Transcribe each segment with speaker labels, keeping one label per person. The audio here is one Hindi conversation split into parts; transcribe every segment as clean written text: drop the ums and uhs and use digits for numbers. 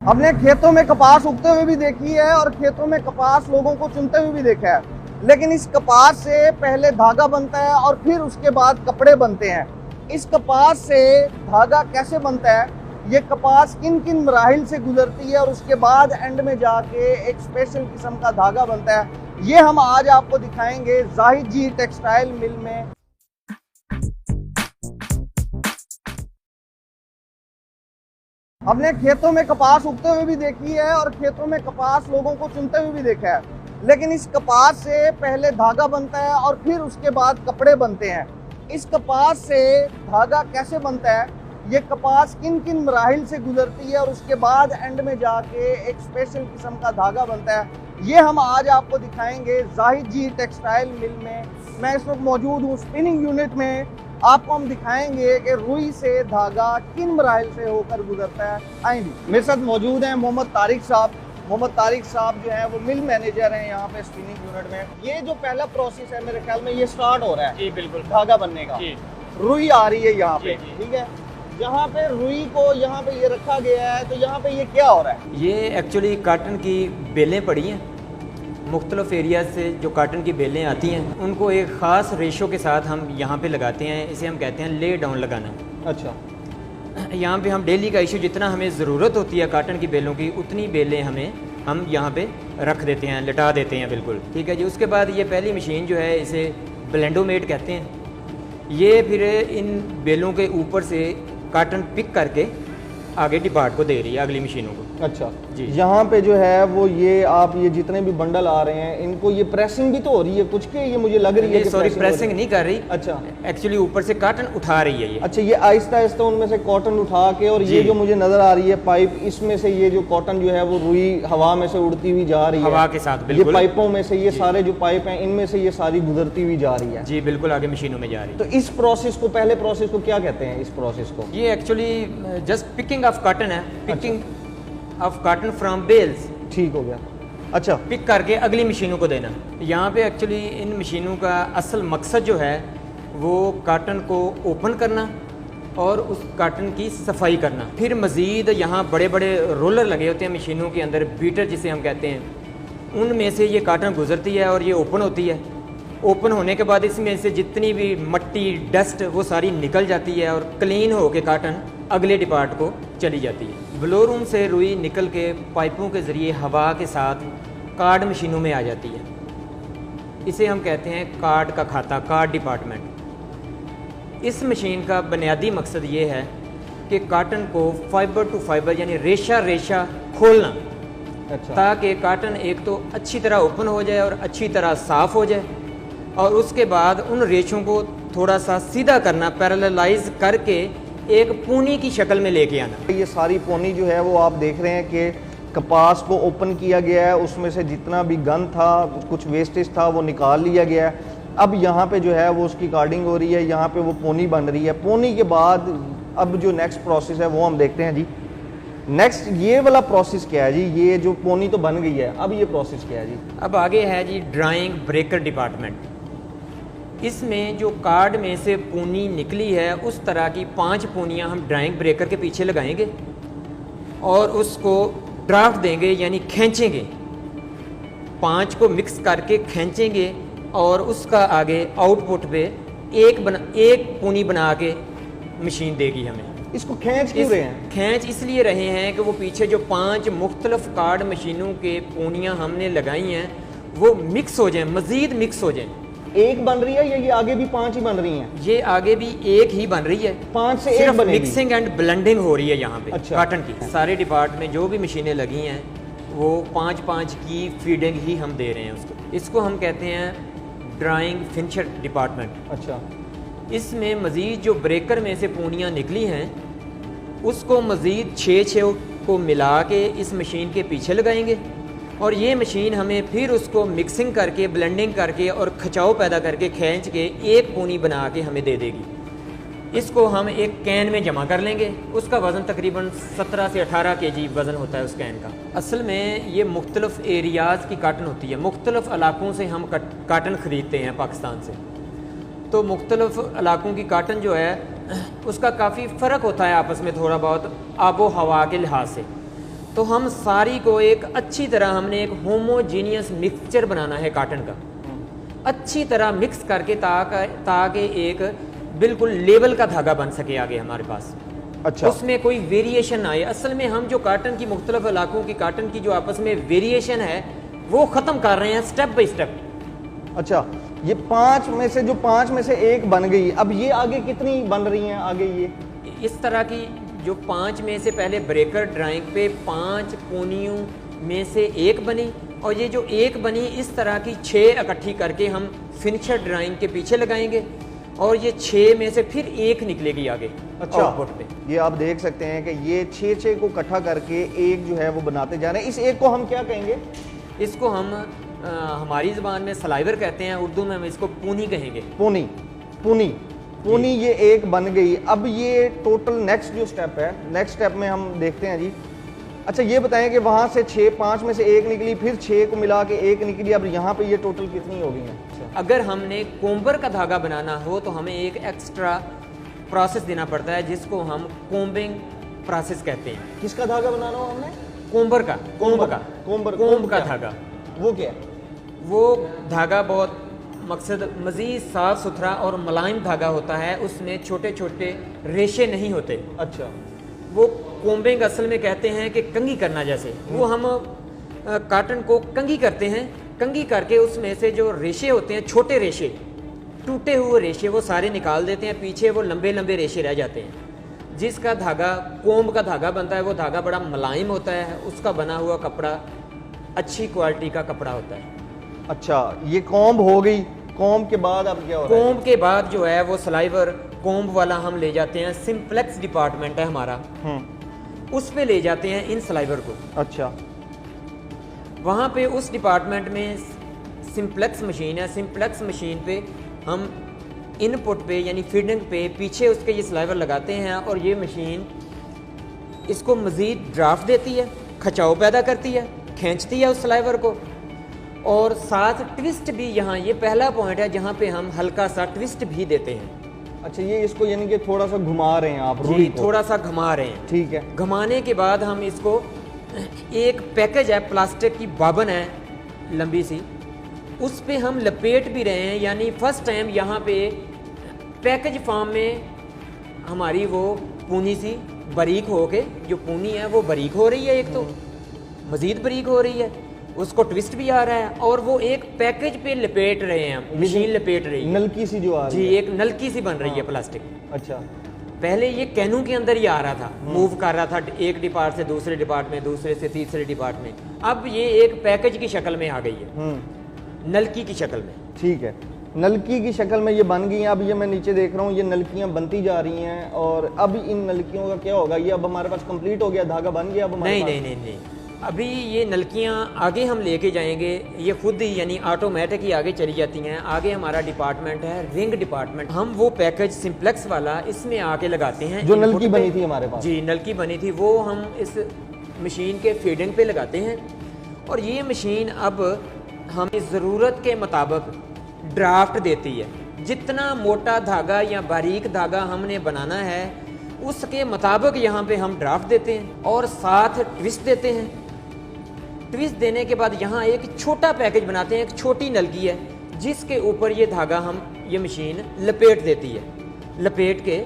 Speaker 1: हमने खेतों में कपास उगते हुए भी देखी है और खेतों में कपास लोगों को चुनते हुए भी देखा है, लेकिन इस कपास से पहले धागा बनता है और फिर उसके बाद कपड़े बनते हैं। इस कपास से धागा कैसे बनता है, ये कपास किन किन मराहिल से गुजरती है और उसके बाद एंड में जाके एक स्पेशल किस्म का धागा बनता है, ये हम आज आपको दिखाएंगे जाहिद जी टेक्सटाइल मिल में। हमने खेतों में कपास उगते हुए भी देखी है और खेतों में कपास लोगों को चुनते हुए भी देखा है, लेकिन इस कपास से पहले धागा बनता है और फिर उसके बाद कपड़े बनते हैं। इस कपास से धागा कैसे बनता है, ये कपास किन किन मराहिल से गुजरती है और उसके बाद एंड में जाके एक स्पेशल किस्म का धागा बनता है, ये हम आज आपको दिखाएंगे जाहिद जी टेक्सटाइल मिल में। मैं इस वक्त मौजूद हूँ स्पिनिंग यूनिट में। आपको हम दिखाएंगे कि रुई से धागा किन मराहिल से होकर गुजरता है। आएंगे, मेरे साथ मौजूद हैं मोहम्मद तारिक साहब। मोहम्मद तारिक साहब जो है वो मिल मैनेजर हैं यहाँ पे स्पिनिंग यूनिट में। ये जो पहला प्रोसेस है मेरे ख्याल में ये स्टार्ट हो रहा है
Speaker 2: जी, बिल्कुल
Speaker 1: धागा बनने का। रुई आ रही है यहाँ पे, ठीक है। यहाँ पे रुई को यहाँ पे ये रखा गया है, तो यहाँ पे ये क्या हो रहा है?
Speaker 2: ये एक्चुअली काटन की बेलें पड़ी हैं, मुख्तलिफ एरिया से जो काटन की बेलें आती हैं उनको एक ख़ास रेशो के साथ हम यहाँ पे लगाते हैं। इसे हम कहते हैं ले डाउन लगाना।
Speaker 1: अच्छा,
Speaker 2: यहाँ पे हम डेली का इशू जितना हमें ज़रूरत होती है काटन की बेलों की, उतनी बेलें हम यहाँ पे रख देते हैं, लिटा देते हैं, बिल्कुल ठीक है जी। उसके बाद ये पहली मशीन जो है इसे ब्लेंडोमेट कहते हैं। ये फिर इन बेलों के ऊपर से काटन पिक करके आगे डिपार्ट को दे रही है अगली मशीनों को।
Speaker 1: अच्छा
Speaker 2: जी।
Speaker 1: यहाँ पे जो है वो ये आप ये जितने भी बंडल आ रहे हैं इनको ये प्रेसिंग भी तो हो रही है कुछ के, ये मुझे लग रही है कि
Speaker 2: सॉरी प्रेसिंग नहीं कर रही।
Speaker 1: अच्छा,
Speaker 2: एक्चुअली ऊपर से काटन उठा रही है ये।
Speaker 1: अच्छा, ये आहिस्ता आहिस्ता उनमें से कॉटन उठा के, और ये जो मुझे नजर आ रही है पाइप, इसमें से ये जो कॉटन जो है वो रुई हवा में से उड़ती हुई जा रही है,
Speaker 2: हवा के साथ।
Speaker 1: ये पाइपों में से ये सारे जो पाइप हैं इनमें से ये सारी गुजरती हुई जा रही है
Speaker 2: जी, बिल्कुल आगे मशीनों में जा रही है।
Speaker 1: तो इस प्रोसेस को, पहले प्रोसेस को क्या कहते हैं? इस प्रोसेस को
Speaker 2: ये actually just picking of cotton है, picking of cotton from bales.
Speaker 1: ठीक हो गया। अच्छा,
Speaker 2: पिक करके अगली मशीनों को देना। यहाँ पे एक्चुअली इन मशीनों का असल मकसद जो है वो काटन को ओपन करना और उस काटन की सफाई करना। फिर मज़ीद यहाँ बड़े बड़े रोलर लगे होते हैं मशीनों के अंदर, बीटर जिसे हम कहते हैं, उनमें से ये काटन गुजरती है और ये ओपन होती है। ओपन होने के बाद इसमें से जितनी भी मट्टी, डस्ट, वो सारी निकल जाती है और क्लीन होके काटन अगले डिपार्ट को चली जाती है। ब्लो रूम से रुई निकल के पाइपों के ज़रिए हवा के साथ कार्ड मशीनों में आ जाती है। इसे हम कहते हैं कार्ड का खाता, कार्ड डिपार्टमेंट। इस मशीन का बुनियादी मकसद ये है कि काटन को फाइबर टू फाइबर यानी रेशा रेशा खोलना।
Speaker 1: अच्छा,
Speaker 2: ताकि काटन एक तो अच्छी तरह ओपन हो जाए और अच्छी तरह साफ़ हो जाए, और उसके बाद उन रेशों को थोड़ा सा सीधा करना, पैरेललाइज करके एक पूनी की शक्ल में लेके आना।
Speaker 1: ये सारी पोनी जो है वो आप देख रहे हैं कि कपास को ओपन किया गया है, उसमें से जितना भी गंद था, कुछ वेस्टेज था, वो निकाल लिया गया है। अब यहाँ पे जो है वो उसकी कार्डिंग हो रही है, यहाँ पे वो पोनी बन रही है। पोनी के बाद अब जो नेक्स्ट प्रोसेस है वो हम देखते हैं जी। नेक्स्ट ये वाला प्रोसेस क्या है जी? ये जो पोनी तो बन गई है, अब ये प्रोसेस क्या है जी?
Speaker 2: अब आगे है जी ड्राइंग ब्रेकर डिपार्टमेंट। इसमें जो कार्ड में से पूनी निकली है उस तरह की 5 पूनियाँ हम ड्राइंग ब्रेकर के पीछे लगाएंगे और उसको ड्राफ्ट देंगे, यानी खींचेंगे। 5 को मिक्स करके खींचेंगे और उसका आगे आउटपुट पे एक पूनी बना के मशीन देगी हमें।
Speaker 1: इसको खींच क्यों रहे हैं?
Speaker 2: खींच इसलिए रहे हैं कि वो पीछे जो 5 मुख्तलिफ कार्ड मशीनों के पूनियाँ हमने लगाई हैं वो मिक्स हो जाएं, मज़ीद मिक्स हो जाएं।
Speaker 1: एक बन रही है या ये आगे भी 5 ही बन रही हैं?
Speaker 2: ये आगे भी एक ही बन रही है,
Speaker 1: 5 से
Speaker 2: सिर्फ
Speaker 1: एक बनेगी।
Speaker 2: मिक्सिंग एंड ब्लेंडिंग हो रही है यहाँ पे।
Speaker 1: अच्छा।
Speaker 2: काटन की सारे डिपार्ट में जो भी मशीनें लगी हैं वो 5-5 की फीडिंग ही हम दे रहे हैं उसको। इसको हम कहते हैं ड्राइंग फिनिशर डिपार्टमेंट।
Speaker 1: अच्छा,
Speaker 2: इसमें मज़ीद जो ब्रेकर में से पूनियाँ निकली हैं उसको मज़ीद 6 को मिला के इस मशीन के पीछे लगाएंगे और ये मशीन हमें फिर उसको मिक्सिंग करके, ब्लेंडिंग करके और खिंचाव पैदा करके खींच के एक पूनी बना के हमें दे देगी। इसको हम एक कैन में जमा कर लेंगे। उसका वज़न तकरीबन 17 से 18 kg वज़न होता है उस कैन का। असल में ये मुख्तलिफ एरियाज़ की काटन होती है, मुख्तलिफ इलाकों से हम काटन ख़रीदते हैं पाकिस्तान से। तो मुख्तलिफ इलाकों की काटन जो है उसका काफ़ी फ़र्क होता है आपस में, थोड़ा बहुत आबो हवा के लिहाज से। तो हम सारी को एक अच्छी तरह हमने एक होमोजीनियस मिक्सचर बनाना है काटन का, अच्छी तरह मिक्स करके ताकि एक बिल्कुल लेवल का धागा बन सके आगे हमारे पास।
Speaker 1: अच्छा,
Speaker 2: उसमें कोई वेरिएशन आए। असल में हम जो काटन की मुख्तलिफ इलाकों की काटन की जो आपस में वेरिएशन है वो ख़त्म कर रहे हैं स्टेप बाई स्टेप।
Speaker 1: अच्छा, ये 5 में से जो 5 में से एक बन गई, अब ये आगे कितनी बन रही हैं आगे? ये
Speaker 2: इस तरह की जो 5 में से पहले ब्रेकर ड्राइंग पे 5 कोनियों में से एक बनी, और ये जो एक बनी इस तरह की 6 इकट्ठी करके हम फिनिशर ड्राइंग के पीछे लगाएंगे, और ये 6 में से फिर एक निकलेगी आगे।
Speaker 1: अच्छा,
Speaker 2: आउटपुट पे
Speaker 1: ये आप देख सकते हैं कि ये 6 को इकट्ठा करके एक जो है वो बनाते जा रहे हैं। इस एक को हम क्या कहेंगे?
Speaker 2: इसको हम हमारी ज़बान में सलाइवर कहते हैं, उर्दू में हम इसको पूनी कहेंगे।
Speaker 1: पूनी, पूनी, पूनी। ये एक बन गई। अब ये टोटल नेक्स्ट जो स्टेप है, नेक्स्ट स्टेप में हम देखते हैं जी। अच्छा, ये बताएं कि वहाँ से 5 में से एक निकली, फिर 6 को मिला के एक निकली, अब यहाँ पे ये टोटल कितनी हो गई है?
Speaker 2: अगर हमने कोम्बर का धागा बनाना हो तो हमें एक एक्स्ट्रा प्रोसेस देना पड़ता है जिसको हम कोम्बिंग प्रोसेस कहते हैं।
Speaker 1: किसका धागा बनाना हो हमने?
Speaker 2: कोम्बर का, कोम्ब का धागा।
Speaker 1: वो क्या है?
Speaker 2: वो धागा बहुत मकसद मज़ीद साफ़ सुथरा और मुलायम धागा होता है, उसमें छोटे छोटे रेशे नहीं होते।
Speaker 1: अच्छा,
Speaker 2: वो कोम्बिंग असल में कहते हैं कि कंघी करना, जैसे वो हम काटन को कंघी करते हैं, कंघी करके उसमें से जो रेशे होते हैं, छोटे रेशे, टूटे हुए रेशे, वो सारे निकाल देते हैं, पीछे वो लंबे लंबे रेशे रह जाते हैं। जिसका धागा कोम्ब का धागा बनता है वो धागा बड़ा मुलायम होता है, उसका बना हुआ कपड़ा अच्छी क्वालिटी का कपड़ा होता है।
Speaker 1: अच्छा, ये कॉम्ब हो गई। कॉम्ब के बाद अब क्या हो रहा है?
Speaker 2: कोम्ब के बाद जो है वो सलाइवर कोम्ब वाला हम ले जाते हैं, सिंप्लेक्स डिपार्टमेंट है हमारा, उस पे ले जाते हैं इन सलाइवर को।
Speaker 1: अच्छा,
Speaker 2: वहाँ पे उस डिपार्टमेंट में सिंप्लेक्स मशीन है, सिंप्लेक्स मशीन पे हम इनपुट पे यानी फीडिंग पे पीछे उसके ये सलाइवर लगाते हैं, और ये मशीन इसको मज़ीद ड्राफ्ट देती है, खचाव पैदा करती है, खींचती है उस सलाइवर को, और साथ ट्विस्ट भी। यहाँ ये पहला पॉइंट है जहाँ पे हम हल्का सा ट्विस्ट भी देते हैं।
Speaker 1: अच्छा, ये इसको यानी कि थोड़ा सा घुमा रहे हैं आप?
Speaker 2: जी, थोड़ा सा घुमा रहे हैं।
Speaker 1: ठीक है।
Speaker 2: घुमाने के बाद हम इसको, एक पैकेज है, प्लास्टिक की बाबन है लंबी सी, उस पे हम लपेट भी रहे हैं। यानी फर्स्ट टाइम यहाँ पे पैकेज फॉर्म में हमारी वो पूनी सी बारीक हो के, जो पूनी है वो बारीक हो रही है, एक तो मज़ीद बारीक हो रही है, उसको ट्विस्ट भी आ रहा है, और वो एक पैकेज पे लपेट रहे हैं, मशीन लपेट रही है,
Speaker 1: नलकी सी जो आ रही
Speaker 2: जी,
Speaker 1: है।
Speaker 2: एक नलकी सी बन रही है प्लास्टिक।
Speaker 1: अच्छा,
Speaker 2: पहले ये कैनू के अंदर ही आ रहा था, मूव कर रहा था एक डिपार्ट से दूसरे डिपार्ट में, दूसरे से तीसरे डिपार्ट में। अब ये एक पैकेज की शक्ल में आ गई है, नलकी की शक्ल में।
Speaker 1: ठीक है, नलकी की शक्ल में ये बन गई हैं। अब ये मैं नीचे देख रहा हूँ, ये नलकियाँ बनती जा रही हैं, और अब इन नलकियों का क्या होगा? ये अब हमारे पास कंप्लीट हो गया, धागा बन गया अब हमारे
Speaker 2: नहीं
Speaker 1: पास?
Speaker 2: नहीं नहीं नहीं, अभी ये नलकियाँ आगे हम लेके जाएंगे, ये खुद ही यानी ऑटोमेटिक ही आगे चली जाती हैं। आगे हमारा डिपार्टमेंट है रिंग डिपार्टमेंट, हम वो पैकेज सिंप्लेक्स वाला इसमें आके लगाते हैं।
Speaker 1: जो नलकी बनी थी हमारे पास?
Speaker 2: जी, नलकी बनी थी, वो हम इस मशीन के फीडिंग पे लगाते हैं, और ये मशीन अब हमें ज़रूरत के मुताबिक ड्राफ्ट देती है। जितना मोटा धागा या बारीक धागा हमने बनाना है उसके मुताबिक यहाँ पे हम ड्राफ्ट देते हैं, और साथ ट्विस्ट देते हैं। ट्विस्ट देने के बाद यहाँ एक छोटा पैकेज बनाते हैं, एक छोटी नलकी है जिसके ऊपर ये धागा हम, ये मशीन लपेट देती है। लपेट के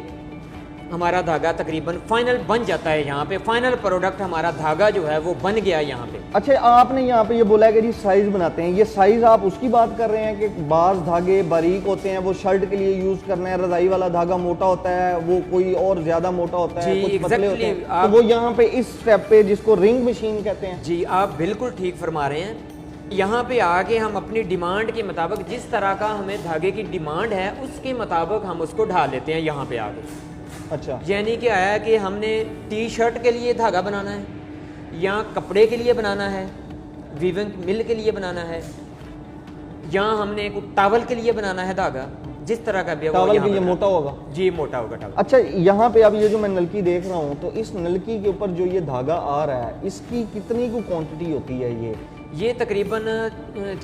Speaker 2: हमारा धागा तकरीबन फाइनल बन जाता है। यहाँ पे फाइनल प्रोडक्ट हमारा धागा जो है वो बन गया यहाँ पे।
Speaker 1: अच्छा, आपने यहाँ पे ये बोला है कि जी साइज बनाते हैं, ये साइज आप उसकी बात कर रहे हैं कि बाज धागे बारीक होते हैं, वो शर्ट के लिए यूज करना है, रजाई वाला धागा मोटा होता है, वो कोई और ज्यादा मोटा होता है, कुछ पतले होते हैं, तो वो यहाँ पे इस स्टेप पे जिसको रिंग मशीन कहते हैं।
Speaker 2: जी, आप बिल्कुल ठीक फरमा रहे हैं। यहाँ पे आके हम अपनी डिमांड के मुताबिक, जिस तरह का हमें धागे की डिमांड है उसके मुताबिक हम उसको ढाल लेते हैं यहाँ पे आके।
Speaker 1: अच्छा,
Speaker 2: यानी कि आया कि हमने टी शर्ट के लिए धागा बनाना है, या कपड़े के लिए बनाना है, वीविंग मिल के लिए बनाना है, या हमने टावल के लिए बनाना है धागा, जिस तरह का भी है।
Speaker 1: टावल के लिए मोटा होगा?
Speaker 2: जी, मोटा होगा टावल।
Speaker 1: अच्छा, यहाँ पे अब ये जो मैं नलकी देख रहा हूँ, तो इस नलकी के ऊपर जो ये धागा आ रहा है, इसकी कितनी को क्वांटिटी होती है? ये
Speaker 2: तकरीबन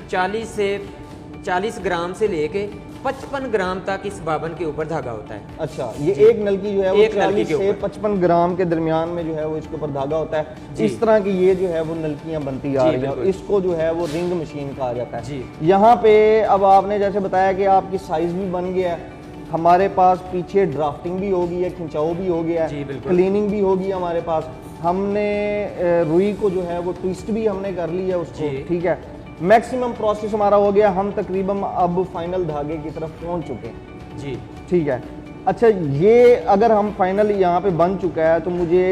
Speaker 2: 40 ग्राम से लेके 55 ग्राम तक इस बाबन के ऊपर धागा होता है।
Speaker 1: अच्छा, ये एक नलकी जो है वो
Speaker 2: एक नलकी
Speaker 1: 40
Speaker 2: के
Speaker 1: से
Speaker 2: ऊपर।
Speaker 1: 55 ग्राम के दरमियान में जो है वो इसके ऊपर धागा होता है।
Speaker 2: जी।
Speaker 1: इस तरह की ये जो है वो नलकियां बनती आ
Speaker 2: जी,
Speaker 1: रही हैं और
Speaker 2: बिल्कुल।
Speaker 1: इसको जो है वो रिंग मशीन कहा जाता है।
Speaker 2: जी।
Speaker 1: यहाँ पे अब आपने जैसे बताया कि आपकी साइज भी बन गया है, हमारे पास पीछे ड्राफ्टिंग भी हो गई है, खिंचाव भी हो गया
Speaker 2: जी,
Speaker 1: है,
Speaker 2: बिल्कुल।
Speaker 1: क्लीनिंग भी होगी हमारे पास। हमने रुई को जो है वो ट्विस्ट भी हमने कर लिया उसको,
Speaker 2: जी।
Speaker 1: ठीक है। मैक्सिमम प्रोसेस हमारा हो गया, हम तकरीबन अब फाइनल धागे की तरफ पहुंच चुके हैं,
Speaker 2: जी।
Speaker 1: ठीक है। अच्छा, ये अगर हम फाइनल यहाँ पे बन चुका है तो मुझे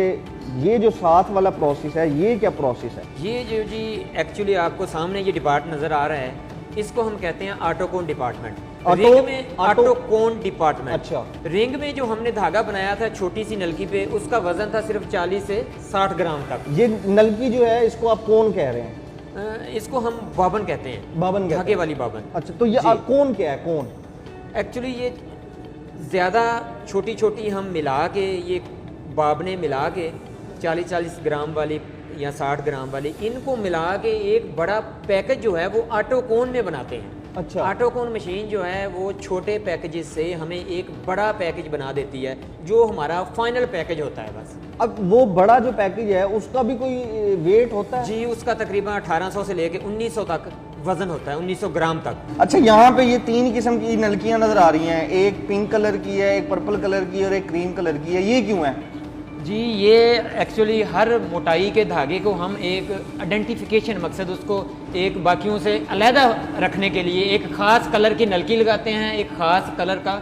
Speaker 1: ये जो साथ वाला प्रोसेस है ये क्या प्रोसेस है?
Speaker 2: ये जो जी एक्चुअली आपको सामने ये डिपार्ट नज़र आ रहा है, इसको हम कहते हैं ऑटोकोन डिपार्टमेंट। रिंग में ऑटोकोन डिपार्टमेंट।
Speaker 1: अच्छा।
Speaker 2: रिंग में जो हमने धागा बनाया था छोटी सी नलकी पे, उसका वजन था सिर्फ 40 से 60 ग्राम तक।
Speaker 1: ये नलकी जो है इसको आप कौन कह रहे हैं?
Speaker 2: इसको हम बाबन कहते हैं,
Speaker 1: बाबन कहते
Speaker 2: धागे
Speaker 1: हैं।
Speaker 2: वाली बाबन।
Speaker 1: अच्छा, तो ये
Speaker 2: जी।
Speaker 1: कौन क्या है, कौन?
Speaker 2: एक्चुअली ये ज़्यादा छोटी छोटी हम मिला के, ये बाबने मिला के 40-40 ग्राम वाली या 60 ग्राम वाली, इनको मिला के एक बड़ा पैकेज जो है वो ऑटोकोन में बनाते हैं।
Speaker 1: अच्छा।
Speaker 2: ऑटोकोन मशीन जो है वो छोटे पैकेजेस से हमें एक बड़ा पैकेज बना देती है, जो हमारा फाइनल पैकेज होता है बस।
Speaker 1: अब वो बड़ा जो पैकेज है उसका भी कोई वेट होता है?
Speaker 2: जी, उसका तकरीबन 1800 से लेके 1900 तक वजन होता है, 1900 ग्राम तक।
Speaker 1: अच्छा, यहाँ पे ये 3 किस्म की नलकियां नजर आ रही हैं, एक पिंक कलर की है, एक पर्पल कलर की और एक क्रीम कलर की है, ये क्यों है?
Speaker 2: जी, ये एक्चुअली हर मोटाई के धागे को हम एक आइडेंटिफिकेशन मकसद उसको एक बाकियों से अलहदा रखने के लिए एक ख़ास कलर की नलकी लगाते हैं, एक ख़ास कलर का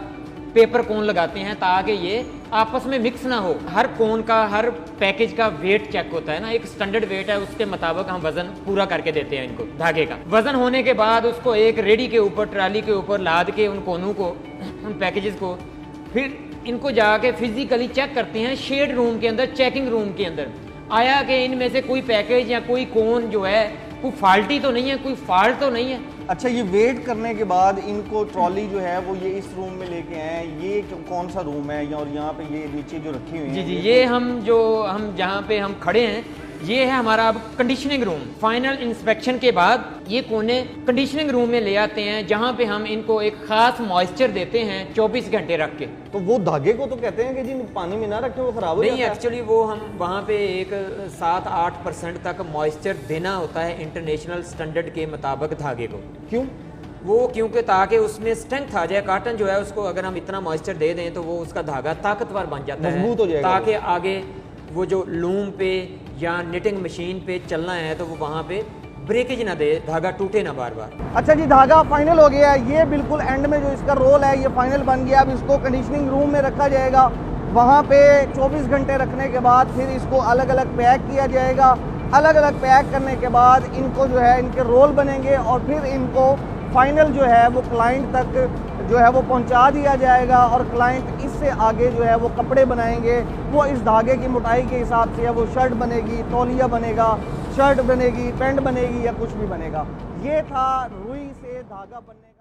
Speaker 2: पेपर कोन लगाते हैं, ताकि ये आपस में मिक्स ना हो। हर कोन का, हर पैकेज का वेट चेक होता है ना, एक स्टैंडर्ड वेट है, उसके मुताबिक हम वजन पूरा करके देते हैं इनको। धागे का वजन होने के बाद उसको एक रेडी के ऊपर, ट्राली के ऊपर लाद के उन कोनों को, उन पैकेजेस को, फिर इनको जाके फिजिकली चेक करते हैं शेड रूम के अंदर, चेकिंग रूम के अंदर, आया कि इनमें से कोई पैकेज या कोई कोन जो है कोई फॉल्टी तो नहीं है, कोई फॉल्ट तो नहीं है।
Speaker 1: अच्छा, ये वेट करने के बाद इनको ट्रॉली जो है वो ये इस रूम में लेके आए, ये कौन सा रूम है? और यहाँ पे ये नीचे जो रखी हुई
Speaker 2: जी
Speaker 1: है,
Speaker 2: जी, ये हम जहाँ पे हम खड़े हैं, ये है हमारा अब कंडीशनिंग रूम। फाइनल इंस्पेक्शन के बाद ये कोने कंडीशनिंग रूम में ले आते हैं, जहाँ पे हम इनको एक खास मॉइस्चर देते हैं 24 घंटे रख के।
Speaker 1: तो वो धागे को तो कहते हैं कि जी पानी में ना रखें, वो खराब हो
Speaker 2: नहीं,
Speaker 1: जाता है।
Speaker 2: एक्चुअली वो हम वहाँ पे एक 7-8% तक मॉइस्चर देना होता है इंटरनेशनल स्टैंडर्ड के मुताबिक धागे को।
Speaker 1: क्यों?
Speaker 2: वो क्योंकि ताकि उसमें स्ट्रेंथ आ जाए। कॉटन जो है उसको अगर हम इतना मॉइस्चर दे दें तो वो उसका धागा ताकतवर बन जाता है,
Speaker 1: मजबूत हो जाएगा,
Speaker 2: ताकि आगे वो जो लूम पे या निटिंग मशीन पे चलना है तो वो वहाँ पे ब्रेकेज ना दे, धागा टूटे ना बार बार।
Speaker 1: अच्छा जी, धागा फाइनल हो गया है, ये बिल्कुल एंड में जो इसका रोल है ये फाइनल बन गया। अब इसको कंडीशनिंग रूम में रखा जाएगा, वहाँ पे 24 घंटे रखने के बाद फिर इसको अलग अलग पैक किया जाएगा। अलग अलग पैक करने के बाद इनको जो है इनके रोल बनेंगे और फिर इनको फाइनल जो है वो क्लाइंट तक जो है वो पहुंचा दिया जाएगा और क्लाइंट इससे आगे जो है वो कपड़े बनाएंगे। वो इस धागे की मोटाई के हिसाब से वो शर्ट बनेगी, तौलिया बनेगा, शर्ट बनेगी, पैंट बनेगी या कुछ भी बनेगा। ये था रुई से धागा बनने